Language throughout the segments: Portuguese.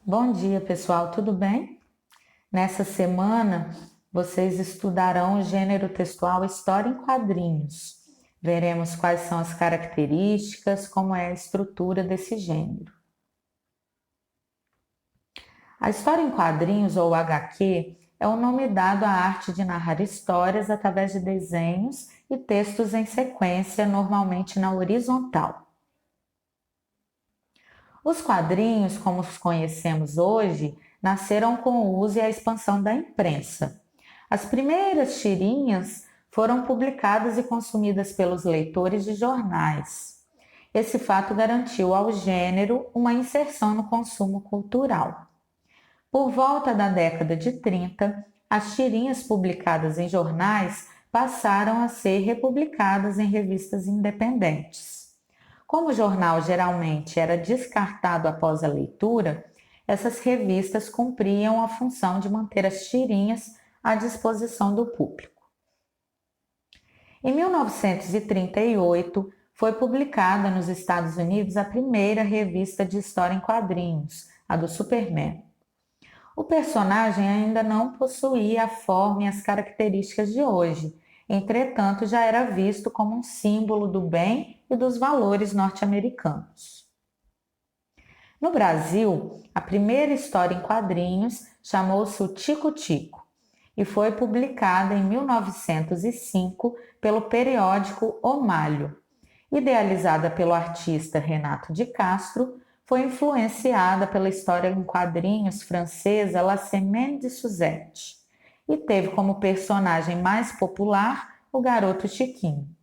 Bom dia, pessoal, tudo bem? Nessa semana, vocês estudarão o gênero textual História em Quadrinhos. Veremos quais são as características, como é a estrutura desse gênero. A história em quadrinhos, ou HQ, é o nome dado à arte de narrar histórias através de desenhos e textos em sequência, normalmente na horizontal. Os quadrinhos, como os conhecemos hoje, nasceram com o uso e a expansão da imprensa. As primeiras tirinhas foram publicadas e consumidas pelos leitores de jornais. Esse fato garantiu ao gênero uma inserção no consumo cultural. Por volta da década de 30, as tirinhas publicadas em jornais passaram a ser republicadas em revistas independentes. Como o jornal geralmente era descartado após a leitura, essas revistas cumpriam a função de manter as tirinhas à disposição do público. Em 1938, foi publicada nos Estados Unidos a primeira revista de história em quadrinhos, a do Superman. O personagem ainda não possuía a forma e as características de hoje, entretanto, já era visto como um símbolo do bem e dos valores norte-americanos. No Brasil, a primeira história em quadrinhos chamou-se o Tico Tico e foi publicada em 1905 pelo periódico O Malho. Idealizada pelo artista Renato de Castro, foi influenciada pela história em quadrinhos francesa La Semaine de Suzette e teve como personagem mais popular o Garoto Chiquinho.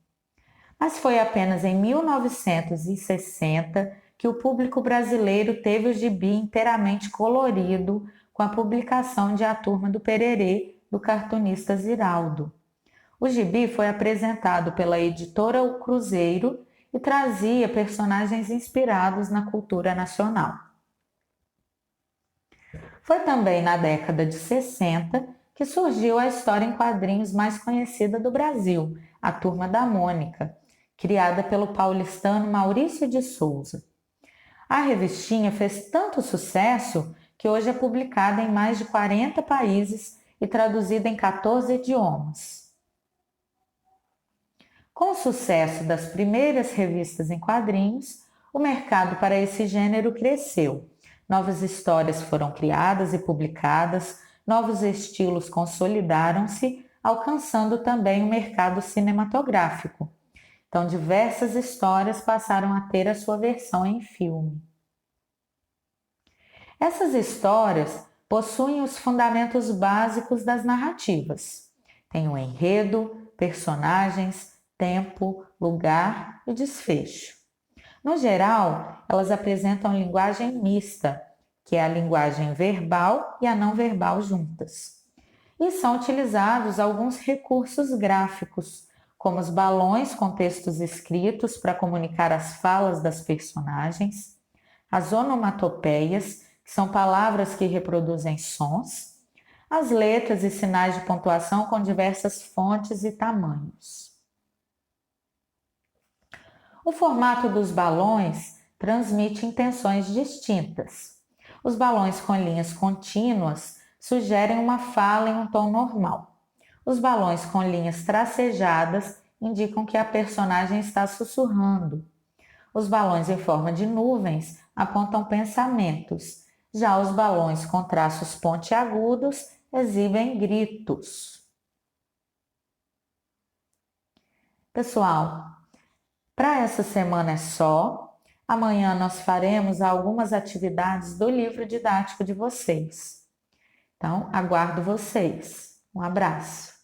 Mas foi apenas em 1960 que o público brasileiro teve o gibi inteiramente colorido com a publicação de A Turma do Pererê, do cartunista Ziraldo. O gibi foi apresentado pela editora O Cruzeiro e trazia personagens inspirados na cultura nacional. Foi também na década de 60 que surgiu a história em quadrinhos mais conhecida do Brasil, A Turma da Mônica, criada pelo paulistano Maurício de Souza. A revistinha fez tanto sucesso que hoje é publicada em mais de 40 países e traduzida em 14 idiomas. Com o sucesso das primeiras revistas em quadrinhos, o mercado para esse gênero cresceu. Novas histórias foram criadas e publicadas, novos estilos consolidaram-se, alcançando também o mercado cinematográfico. Então, diversas histórias passaram a ter a sua versão em filme. Essas histórias possuem os fundamentos básicos das narrativas. Tem um enredo, personagens, tempo, lugar e desfecho. No geral, elas apresentam linguagem mista, que é a linguagem verbal e a não verbal juntas. E são utilizados alguns recursos gráficos, como os balões com textos escritos para comunicar as falas das personagens, as onomatopeias, que são palavras que reproduzem sons, as letras e sinais de pontuação com diversas fontes e tamanhos. O formato dos balões transmite intenções distintas. Os balões com linhas contínuas sugerem uma fala em um tom normal. Os balões com linhas tracejadas indicam que a personagem está sussurrando. Os balões em forma de nuvens apontam pensamentos. Já os balões com traços pontiagudos exibem gritos. Pessoal, para essa semana é só. Amanhã nós faremos algumas atividades do livro didático de vocês. Então, aguardo vocês. Um abraço.